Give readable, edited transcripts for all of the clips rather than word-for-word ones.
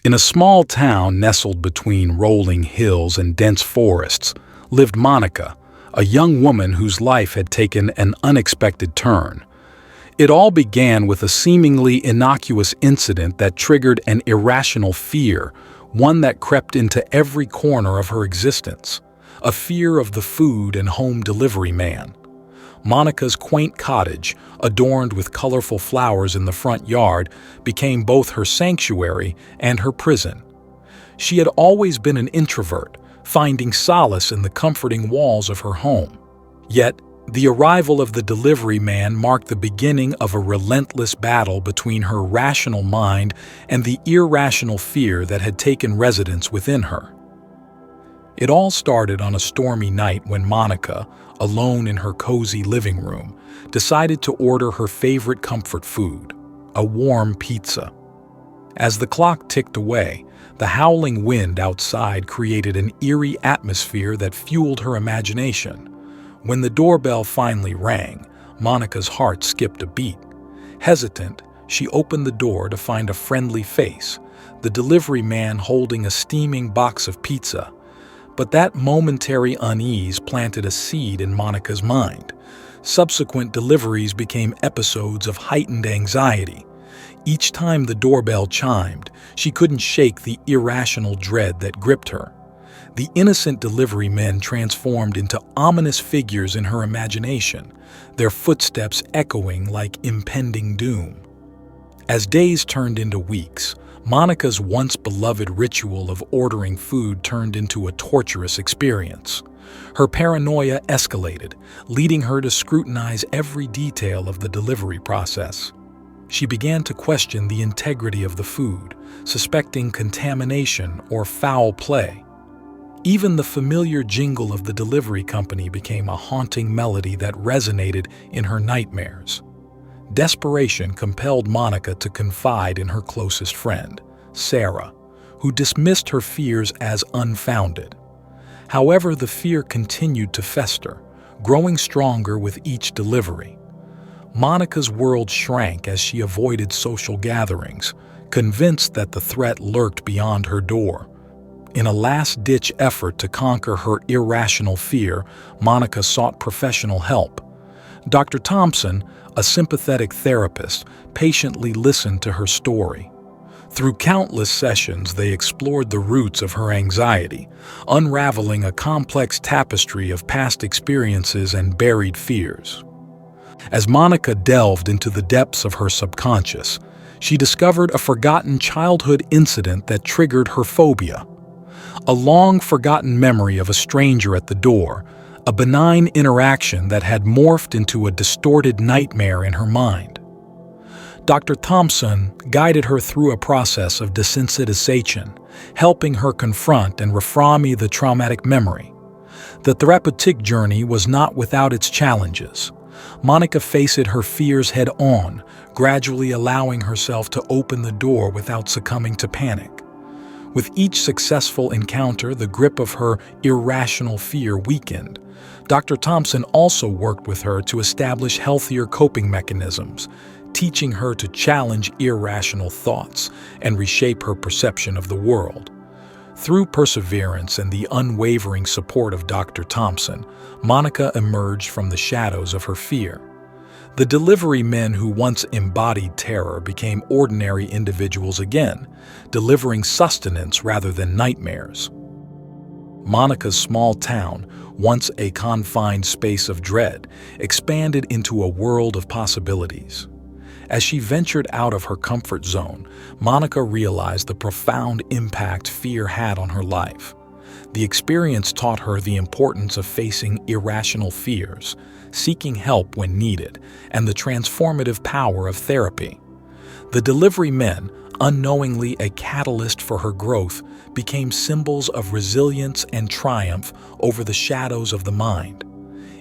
In a small town nestled between rolling hills and dense forests lived Monica, a young woman whose life had taken an unexpected turn. It all began with a seemingly innocuous incident that triggered an irrational fear, one that crept into every corner of her existence, a fear of the food and home delivery man. Monica's quaint cottage, adorned with colorful flowers in the front yard, became both her sanctuary and her prison. She had always been an introvert, finding solace in the comforting walls of her home. Yet, the arrival of the delivery man marked the beginning of a relentless battle between her rational mind and the irrational fear that had taken residence within her. It all started on a stormy night when Monica, alone in her cozy living room, decided to order her favorite comfort food, a warm pizza. As the clock ticked away, the howling wind outside created an eerie atmosphere that fueled her imagination. When the doorbell finally rang, Monica's heart skipped a beat. Hesitant, she opened the door to find a friendly face, the delivery man holding a steaming box of pizza. But that momentary unease planted a seed in Monica's mind. Subsequent deliveries became episodes of heightened anxiety. Each time the doorbell chimed, she couldn't shake the irrational dread that gripped her. The innocent delivery men transformed into ominous figures in her imagination, their footsteps echoing like impending doom. As days turned into weeks, Monica's once beloved ritual of ordering food turned into a torturous experience. Her paranoia escalated, leading her to scrutinize every detail of the delivery process. She began to question the integrity of the food, suspecting contamination or foul play. Even the familiar jingle of the delivery company became a haunting melody that resonated in her nightmares. Desperation compelled Monica to confide in her closest friend, Sarah, who dismissed her fears as unfounded. However, the fear continued to fester, growing stronger with each delivery. Monica's world shrank as she avoided social gatherings, convinced that the threat lurked beyond her door. In a last-ditch effort to conquer her irrational fear, Monica sought professional help. Dr. Thompson, a sympathetic therapist, patiently listened to her story. Through countless sessions, they explored the roots of her anxiety, unraveling a complex tapestry of past experiences and buried fears. As Monica delved into the depths of her subconscious, she discovered a forgotten childhood incident that triggered her phobia. A long-forgotten memory of a stranger at the door, a benign interaction that had morphed into a distorted nightmare in her mind. Dr. Thompson guided her through a process of desensitization, helping her confront and reframe the traumatic memory. The therapeutic journey was not without its challenges. Monica faced her fears head-on, gradually allowing herself to open the door without succumbing to panic. With each successful encounter, the grip of her irrational fear weakened. Dr. Thompson also worked with her to establish healthier coping mechanisms, teaching her to challenge irrational thoughts and reshape her perception of the world. Through perseverance and the unwavering support of Dr. Thompson, Monica emerged from the shadows of her fear. The delivery men who once embodied terror became ordinary individuals again, delivering sustenance rather than nightmares. Monica's small town, once a confined space of dread, expanded into a world of possibilities. As she ventured out of her comfort zone, Monica realized the profound impact fear had on her life. The experience taught her the importance of facing irrational fears, seeking help when needed, and the transformative power of therapy. The delivery men, unknowingly a catalyst for her growth, became symbols of resilience and triumph over the shadows of the mind.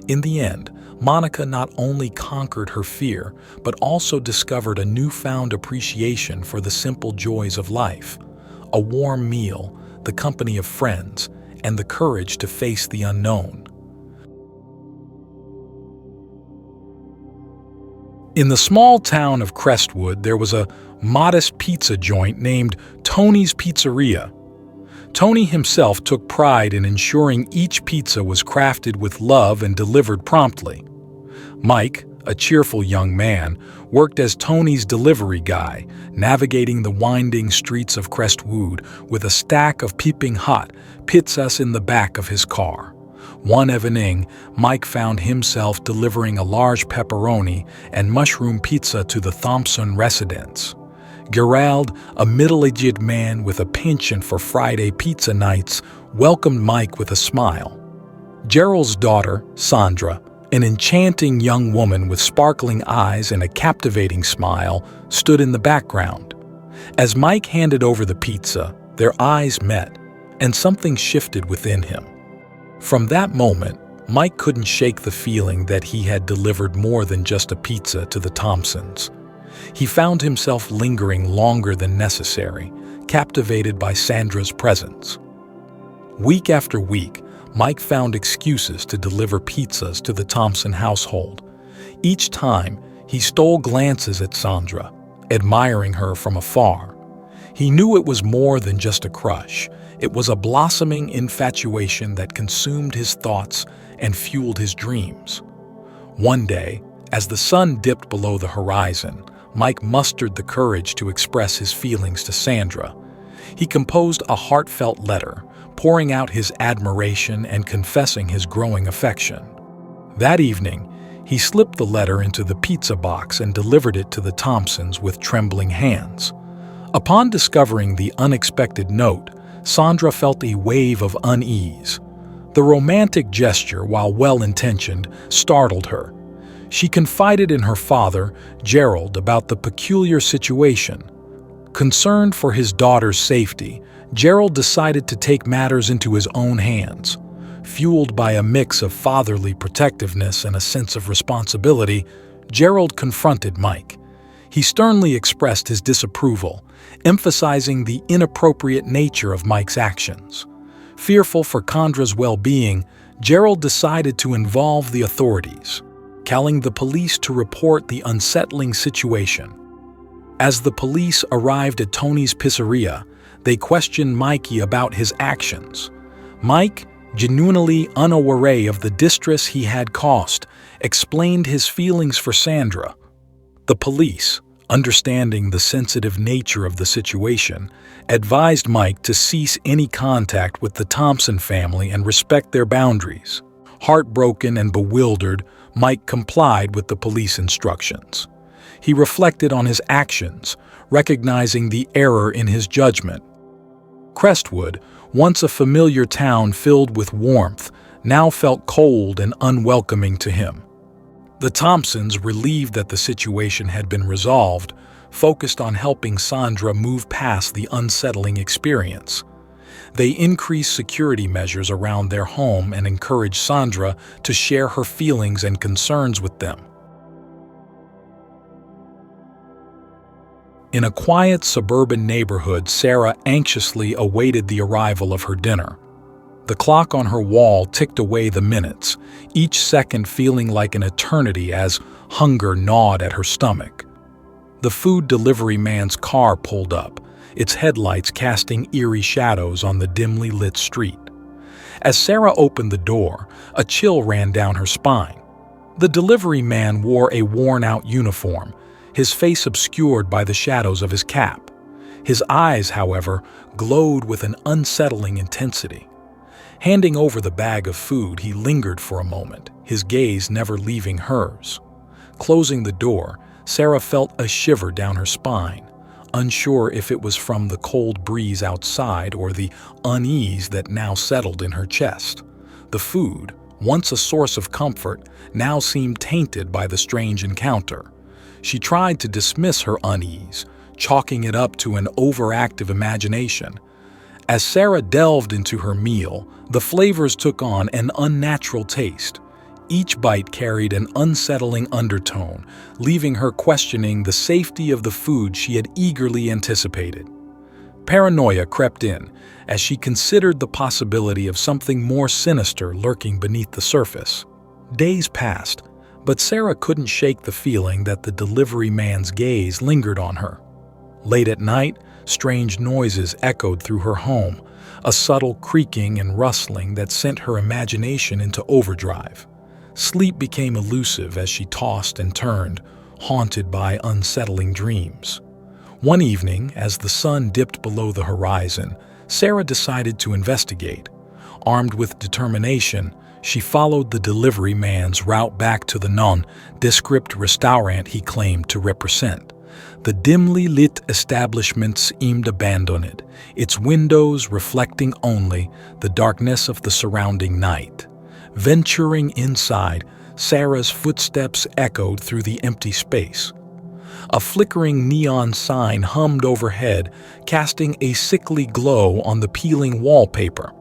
In the end, Monica not only conquered her fear, but also discovered a newfound appreciation for the simple joys of life: a warm meal, the company of friends, and the courage to face the unknown. In the small town of Crestwood, there was a modest pizza joint named Tony's Pizzeria. Tony himself took pride in ensuring each pizza was crafted with love and delivered promptly. Mike, a cheerful young man, worked as Tony's delivery guy, navigating the winding streets of Crestwood with a stack of peeping hot pizzas in the back of his car. One evening, Mike found himself delivering a large pepperoni and mushroom pizza to the Thompson residence. Gerald, a middle-aged man with a penchant for Friday pizza nights, welcomed Mike with a smile. Gerald's daughter, Sandra, an enchanting young woman with sparkling eyes and a captivating smile, stood in the background. As Mike handed over the pizza, their eyes met, and something shifted within him. From that moment, Mike couldn't shake the feeling that he had delivered more than just a pizza to the Thompsons. He found himself lingering longer than necessary, captivated by Sandra's presence. Week after week, Mike found excuses to deliver pizzas to the Thompson household. Each time, he stole glances at Sandra, admiring her from afar. He knew it was more than just a crush. It was a blossoming infatuation that consumed his thoughts and fueled his dreams. One day, as the sun dipped below the horizon, Mike mustered the courage to express his feelings to Sandra. He composed a heartfelt letter, pouring out his admiration and confessing his growing affection. That evening, he slipped the letter into the pizza box and delivered it to the Thompsons with trembling hands. Upon discovering the unexpected note, Sandra felt a wave of unease. The romantic gesture, while well-intentioned, startled her. She confided in her father, Gerald, about the peculiar situation. Concerned for his daughter's safety, Gerald decided to take matters into his own hands. Fueled by a mix of fatherly protectiveness and a sense of responsibility, Gerald confronted Mike. He sternly expressed his disapproval, emphasizing the inappropriate nature of Mike's actions. Fearful for Sandra's well-being, Gerald decided to involve the authorities, calling the police to report the unsettling situation. As the police arrived at Tony's Pizzeria, they questioned Mikey about his actions. Mike, genuinely unaware of the distress he had caused, explained his feelings for Sandra. The police, understanding the sensitive nature of the situation, advised Mike to cease any contact with the Thompson family and respect their boundaries. Heartbroken and bewildered, Mike complied with the police instructions. He reflected on his actions, recognizing the error in his judgment. Crestwood, once a familiar town filled with warmth, now felt cold and unwelcoming to him. The Thompsons, relieved that the situation had been resolved, focused on helping Sandra move past the unsettling experience. They increased security measures around their home and encouraged Sandra to share her feelings and concerns with them. In a quiet suburban neighborhood, Sarah anxiously awaited the arrival of her dinner. The clock on her wall ticked away the minutes, each second feeling like an eternity as hunger gnawed at her stomach. The food delivery man's car pulled up, its headlights casting eerie shadows on the dimly lit street. As Sarah opened the door, a chill ran down her spine. The delivery man wore a worn-out uniform, his face obscured by the shadows of his cap. His eyes, however, glowed with an unsettling intensity. Handing over the bag of food, he lingered for a moment, his gaze never leaving hers. Closing the door, Sarah felt a shiver down her spine, unsure if it was from the cold breeze outside or the unease that now settled in her chest. The food, once a source of comfort, now seemed tainted by the strange encounter. She tried to dismiss her unease, chalking it up to an overactive imagination. As Sarah delved into her meal, the flavors took on an unnatural taste. Each bite carried an unsettling undertone, leaving her questioning the safety of the food she had eagerly anticipated. Paranoia crept in as she considered the possibility of something more sinister lurking beneath the surface. Days passed, But Sarah couldn't shake the feeling that the delivery man's gaze lingered on her. Late at night, strange noises echoed through her home, a subtle creaking and rustling that sent her imagination into overdrive. Sleep became elusive as she tossed and turned, haunted by unsettling dreams. One evening, as the sun dipped below the horizon, Sarah decided to investigate. Armed with determination, she followed the delivery man's route back to the nondescript restaurant he claimed to represent. The dimly lit establishment seemed abandoned, its windows reflecting only the darkness of the surrounding night. Venturing inside, Sarah's footsteps echoed through the empty space. A flickering neon sign hummed overhead, casting a sickly glow on the peeling wallpaper.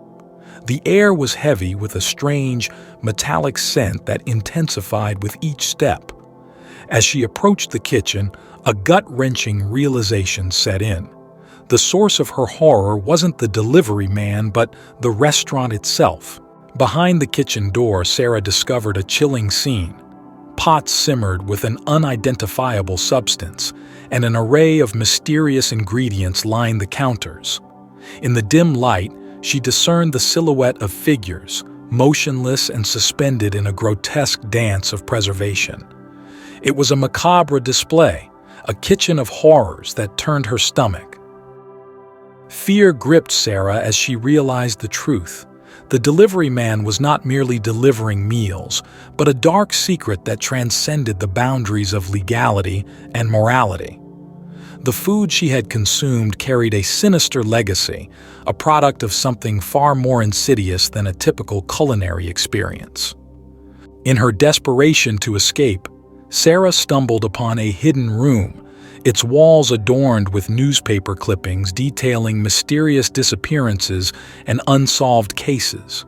The air was heavy with a strange, metallic scent that intensified with each step. As she approached the kitchen, a gut-wrenching realization set in. The source of her horror wasn't the delivery man, but the restaurant itself. Behind the kitchen door, Sarah discovered a chilling scene. Pots simmered with an unidentifiable substance, and an array of mysterious ingredients lined the counters. In the dim light, she discerned the silhouette of figures, motionless and suspended in a grotesque dance of preservation. It was a macabre display, a kitchen of horrors that turned her stomach. Fear gripped Sarah as she realized the truth. The delivery man was not merely delivering meals, but a dark secret that transcended the boundaries of legality and morality. The food she had consumed carried a sinister legacy, a product of something far more insidious than a typical culinary experience. In her desperation to escape, Sarah stumbled upon a hidden room, its walls adorned with newspaper clippings detailing mysterious disappearances and unsolved cases.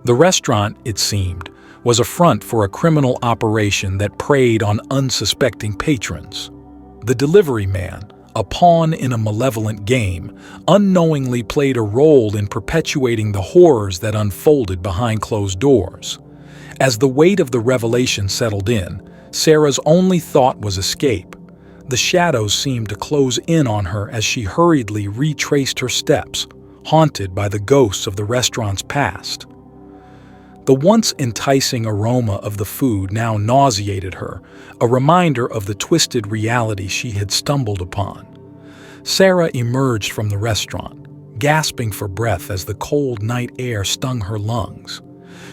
The restaurant, it seemed, was a front for a criminal operation that preyed on unsuspecting patrons. The delivery man, a pawn in a malevolent game, unknowingly played a role in perpetuating the horrors that unfolded behind closed doors. As the weight of the revelation settled in, Sarah's only thought was escape. The shadows seemed to close in on her as she hurriedly retraced her steps, haunted by the ghosts of the restaurant's past. The once enticing aroma of the food now nauseated her, a reminder of the twisted reality she had stumbled upon. Sarah emerged from the restaurant, gasping for breath as the cold night air stung her lungs.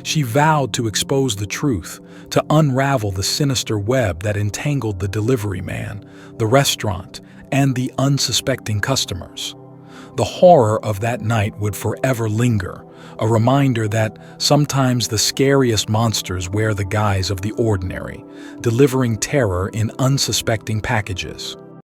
She vowed to expose the truth, to unravel the sinister web that entangled the delivery man, the restaurant, and the unsuspecting customers. The horror of that night would forever linger, a reminder that sometimes the scariest monsters wear the guise of the ordinary, delivering terror in unsuspecting packages.